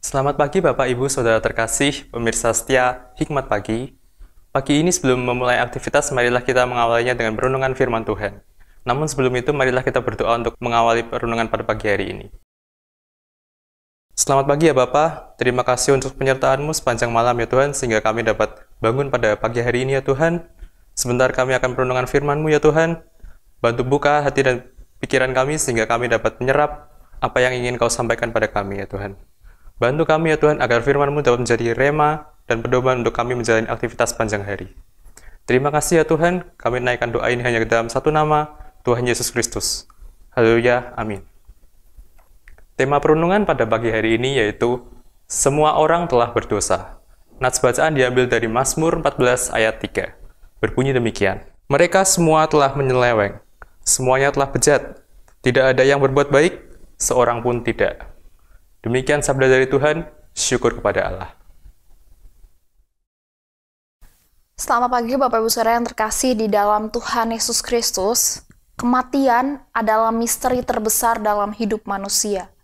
Selamat pagi Bapak Ibu Saudara terkasih, pemirsa setia Hikmat Pagi. Pagi ini sebelum memulai aktivitas, marilah kita mengawalinya dengan perenungan firman Tuhan. Namun sebelum itu, marilah kita berdoa untuk mengawali perenungan pada pagi hari ini. Selamat pagi ya Bapak, terima kasih untuk penyertaan-Mu sepanjang malam ya Tuhan, sehingga kami dapat bangun pada pagi hari ini ya Tuhan. Sebentar kami akan perenungan firman-Mu ya Tuhan. Bantu buka hati dan pikiran kami sehingga kami dapat menyerap apa yang ingin Kau sampaikan pada kami ya Tuhan. Bantu kami ya Tuhan agar firman-Mu dapat menjadi rema dan pedoman untuk kami menjalani aktivitas panjang hari. Terima kasih ya Tuhan, kami naikkan doa ini hanya ke dalam satu nama, Tuhan Yesus Kristus. Haleluya, amin. Tema perenungan pada pagi hari ini yaitu semua orang telah berdosa. Nats bacaan diambil dari Mazmur 14 ayat 3. Berbunyi demikian. Mereka semua telah menyeleweng, semuanya telah bejat. Tidak ada yang berbuat baik, seorang pun tidak. Demikian sabda dari Tuhan, syukur kepada Allah. Selamat pagi Bapak Ibu Saudara yang terkasih di dalam Tuhan Yesus Kristus. Kematian adalah misteri terbesar dalam hidup manusia.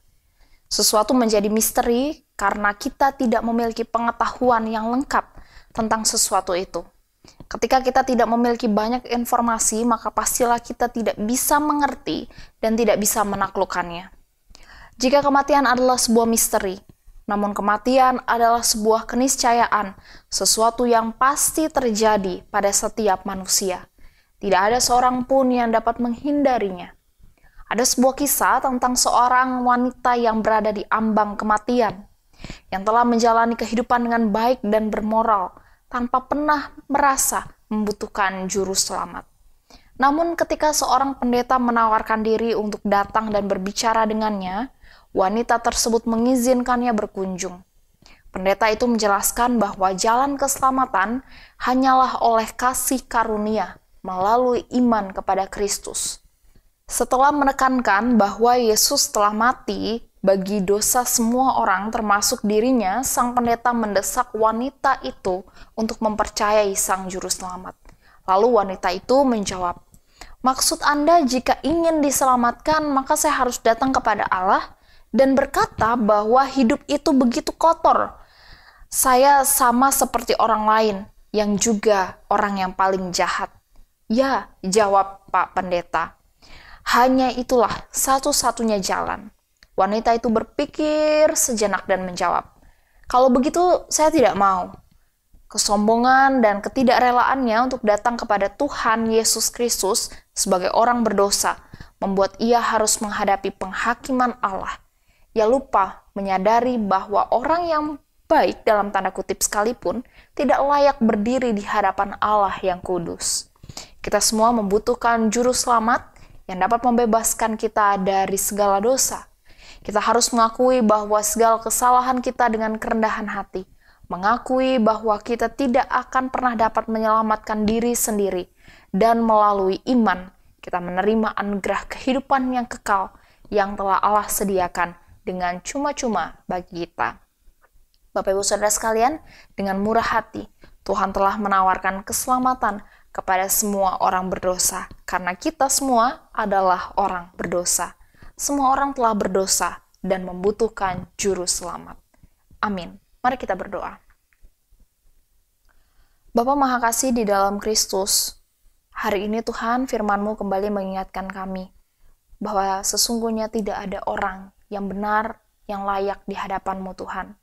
Sesuatu menjadi misteri karena kita tidak memiliki pengetahuan yang lengkap tentang sesuatu itu. Ketika kita tidak memiliki banyak informasi, maka pastilah kita tidak bisa mengerti dan tidak bisa menaklukkannya. Jika kematian adalah sebuah misteri, namun kematian adalah sebuah keniscayaan, sesuatu yang pasti terjadi pada setiap manusia. Tidak ada seorang pun yang dapat menghindarinya. Ada sebuah kisah tentang seorang wanita yang berada di ambang kematian, yang telah menjalani kehidupan dengan baik dan bermoral, tanpa pernah merasa membutuhkan juru selamat. Namun ketika seorang pendeta menawarkan diri untuk datang dan berbicara dengannya, wanita tersebut mengizinkannya berkunjung. Pendeta itu menjelaskan bahwa jalan keselamatan hanyalah oleh kasih karunia melalui iman kepada Kristus. Setelah menekankan bahwa Yesus telah mati bagi dosa semua orang termasuk dirinya, sang pendeta mendesak wanita itu untuk mempercayai sang juru selamat. Lalu wanita itu menjawab, "Maksud Anda jika ingin diselamatkan, maka saya harus datang kepada Allah dan berkata bahwa hidup itu begitu kotor. Saya sama seperti orang lain yang juga orang yang paling jahat." "Ya," jawab Pak Pendeta. "Hanya itulah satu-satunya jalan." Wanita itu berpikir sejenak dan menjawab, "Kalau begitu saya tidak mau." Kesombongan dan ketidakrelaannya untuk datang kepada Tuhan Yesus Kristus sebagai orang berdosa membuat ia harus menghadapi penghakiman Allah. Ia lupa menyadari bahwa orang yang baik dalam tanda kutip sekalipun tidak layak berdiri di hadapan Allah yang kudus. Kita semua membutuhkan juru selamat yang dapat membebaskan kita dari segala dosa. Kita harus mengakui bahwa segala kesalahan kita dengan kerendahan hati, mengakui bahwa kita tidak akan pernah dapat menyelamatkan diri sendiri, dan melalui iman kita menerima anugerah kehidupan yang kekal yang telah Allah sediakan dengan cuma-cuma bagi kita. Bapak Ibu Saudara sekalian, dengan murah hati Tuhan telah menawarkan keselamatan kepada semua orang berdosa, karena kita semua adalah orang berdosa. Semua orang telah berdosa dan membutuhkan juru selamat. Amin. Mari kita berdoa. Bapa Maha Kasih di dalam Kristus, hari ini Tuhan firman-Mu kembali mengingatkan kami bahwa sesungguhnya tidak ada orang yang benar, yang layak di hadapan-Mu Tuhan.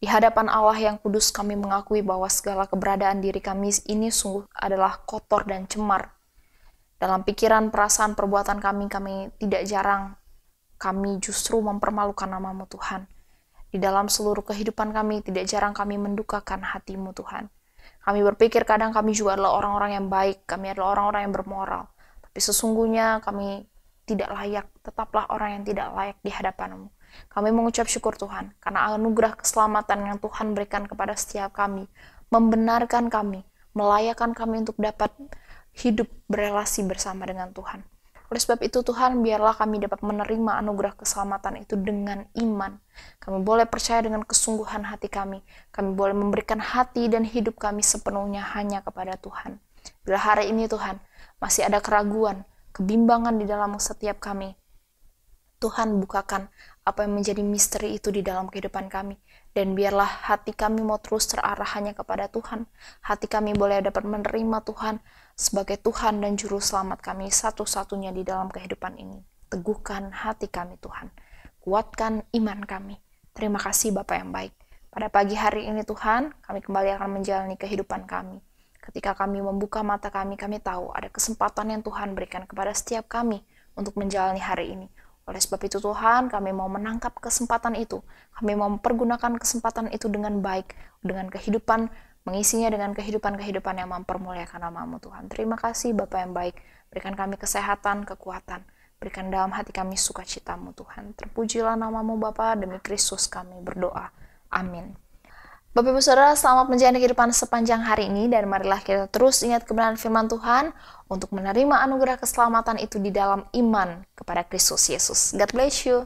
Di hadapan Allah yang kudus kami mengakui bahwa segala keberadaan diri kami ini sungguh adalah kotor dan cemar. Dalam pikiran, perasaan, perbuatan kami tidak jarang, kami justru mempermalukan nama-Mu Tuhan. Di dalam seluruh kehidupan kami, tidak jarang kami mendukakan hati-Mu Tuhan. Kami berpikir kadang kami juga adalah orang-orang yang baik, kami adalah orang-orang yang bermoral. Tapi sesungguhnya kami tidak layak, tetaplah orang yang tidak layak di hadapan-Mu. Kami mengucap syukur Tuhan, karena anugerah keselamatan yang Tuhan berikan kepada setiap kami, membenarkan kami, melayakkan kami untuk dapat hidup berelasi bersama dengan Tuhan. Oleh sebab itu Tuhan, biarlah kami dapat menerima anugerah keselamatan itu dengan iman. Kami boleh percaya dengan kesungguhan hati kami. Kami boleh memberikan hati dan hidup kami sepenuhnya hanya kepada Tuhan. Bila hari ini Tuhan, masih ada keraguan, kebimbangan di dalam setiap kami, Tuhan bukakan apa yang menjadi misteri itu di dalam kehidupan kami. Dan biarlah hati kami mau terus terarah hanya kepada Tuhan. Hati kami boleh dapat menerima Tuhan sebagai Tuhan dan Juru Selamat kami satu-satunya di dalam kehidupan ini. Teguhkan hati kami Tuhan. Kuatkan iman kami. Terima kasih Bapa yang baik. Pada pagi hari ini Tuhan, kami kembali akan menjalani kehidupan kami. Ketika kami membuka mata kami tahu ada kesempatan yang Tuhan berikan kepada setiap kami untuk menjalani hari ini. Oleh sebab itu Tuhan, kami mau menangkap kesempatan itu. Kami mau mempergunakan kesempatan itu dengan baik, dengan kehidupan, mengisinya dengan kehidupan-kehidupan yang mempermuliakan nama-Mu Tuhan. Terima kasih Bapa yang baik. Berikan kami kesehatan, kekuatan. Berikan dalam hati kami sukacita-Mu Tuhan. Terpujilah nama-Mu Bapa, demi Kristus kami berdoa. Amin. Bapak Ibu Saudara, selamat menjalani kehidupan sepanjang hari ini, dan marilah kita terus ingat kebenaran firman Tuhan untuk menerima anugerah keselamatan itu di dalam iman kepada Kristus Yesus. God bless you.